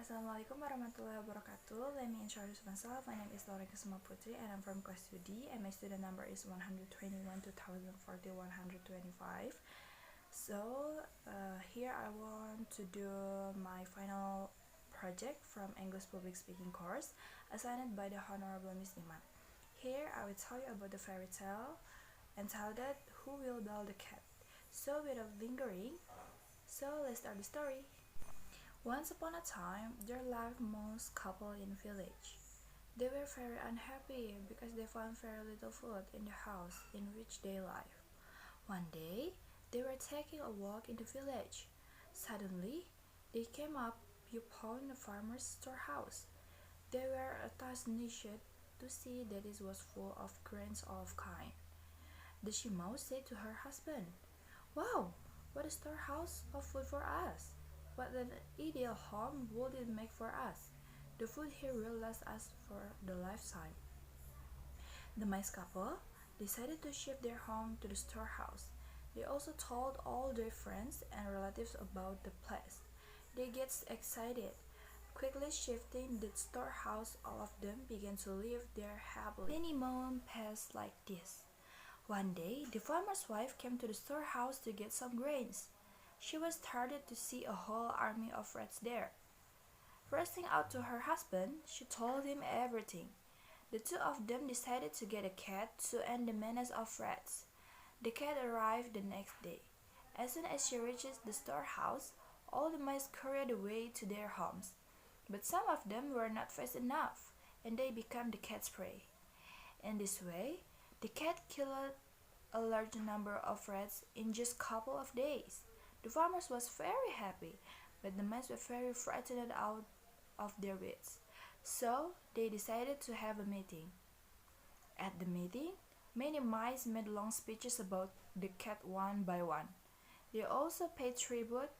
Assalamualaikum warahmatullahi wabarakatuh. Let me introduce myself. My name is Nauren Kesuma Putri and I'm from class 2D and my student number is 121 2040 125. So here I want to do my final project from English Public Speaking course assigned by the Honorable Miss Iman. Here I will tell you about the fairy tale entitled Who Will Build the Cat. So without lingering, let's start the story. Once upon a time, there lived a mouse couple in a village. They were very unhappy because they found very little food in the house in which they lived. One day, they were taking a walk in the village. Suddenly, they came up upon a farmer's storehouse. They were astonished to see that it was full of grains of kind. The she mouse said to her husband, "Wow, what a storehouse of food for us! What an ideal home would it make for us? The food here will last us for the lifetime." The mice couple decided to shift their home to the storehouse. They also told all their friends and relatives about the place. They get excited. Quickly shifting the storehouse, all of them began to live there happily. Many months passed like this. One day, the farmer's wife came to the storehouse to get some grains. She was startled to see a whole army of rats there. Rushing out to her husband, she told him everything. The two of them decided to get a cat to end the menace of rats. The cat arrived the next day. As soon as she reached the storehouse, all the mice scurried away to their homes. But some of them were not fast enough, and they became the cat's prey. In this way, the cat killed a large number of rats in just a couple of days. The farmers was very happy, but the mice were very frightened out of their wits. So they decided to have a meeting. At the meeting, many mice made long speeches about the cat one by one. They also paid tribute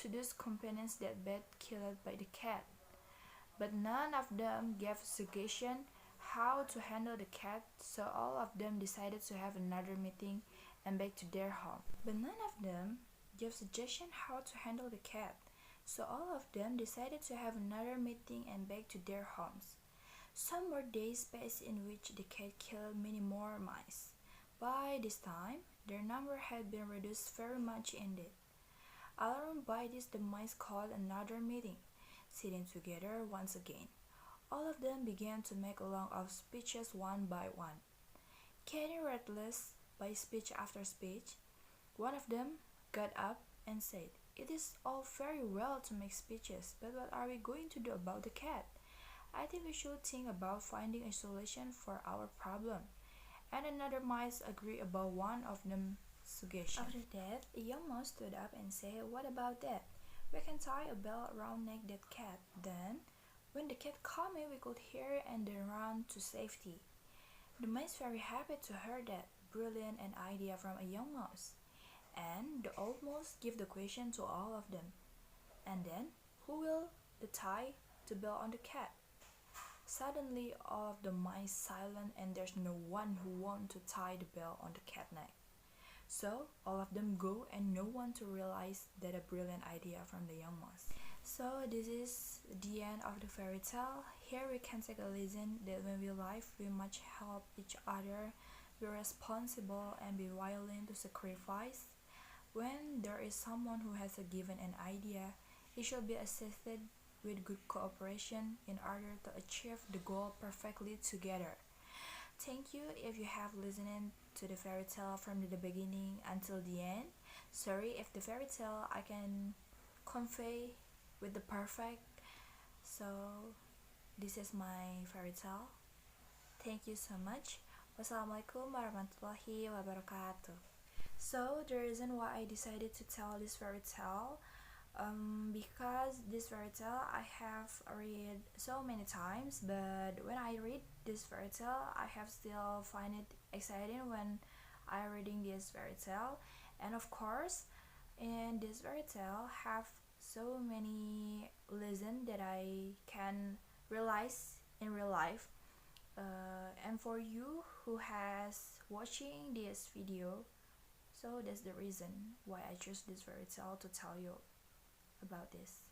to those companions that been killed by the cat. But none of them gave suggestion how to handle the cat, so all of them decided to have another meeting and back to their home. But none of them gave suggestion how to handle the cat, so all of them decided to have another meeting and back to their homes. Some more days passed in which the cat killed many more mice. By this time, their number had been reduced very much indeed. Alarmed by this, the mice called another meeting. Sitting together once again, all of them began to make a long of speeches one by one. Getting restless by speech after speech, one of them got up and said, "It is all very well to make speeches, but what are we going to do about the cat? I think we should think about finding a solution for our problem." And another mice agreed about one of them suggestion. After that, a young mouse stood up and said, "What about that? We can tie a bell around neck that cat. Then, when the cat coming, we could hear and then run to safety." The mice very happy to hear that brilliant an idea from a young mouse. And the old mouse gave the question to all of them. "And then, who will tie the bell on the cat?" Suddenly, all of the mice silent and there's no one who want to tie the bell on the cat neck. So all of them go and no one to realize that a brilliant idea from the young mouse. So this is the end of the fairy tale. Here we can take a lesson that when we live, we must help each other, be responsible and be willing to sacrifice. When there is someone who has given an idea, it should be assisted with good cooperation in order to achieve the goal perfectly together. Thank you if you have listened to the fairy tale from the beginning until the end. Sorry if the fairy tale I can convey with the perfect. So this is my fairy tale. Thank you so much. Wassalamualaikum warahmatullahi wabarakatuh. So the reason why I decided to tell this fairy tale, because this fairy tale I have read so many times, but when I read this fairy tale, I have still find it exciting when I reading this fairy tale. And of course, in this fairy tale have so many lessons that I can realize in real life. And for you who has watching this video, so that's the reason why I chose this fairy tale to tell you about this.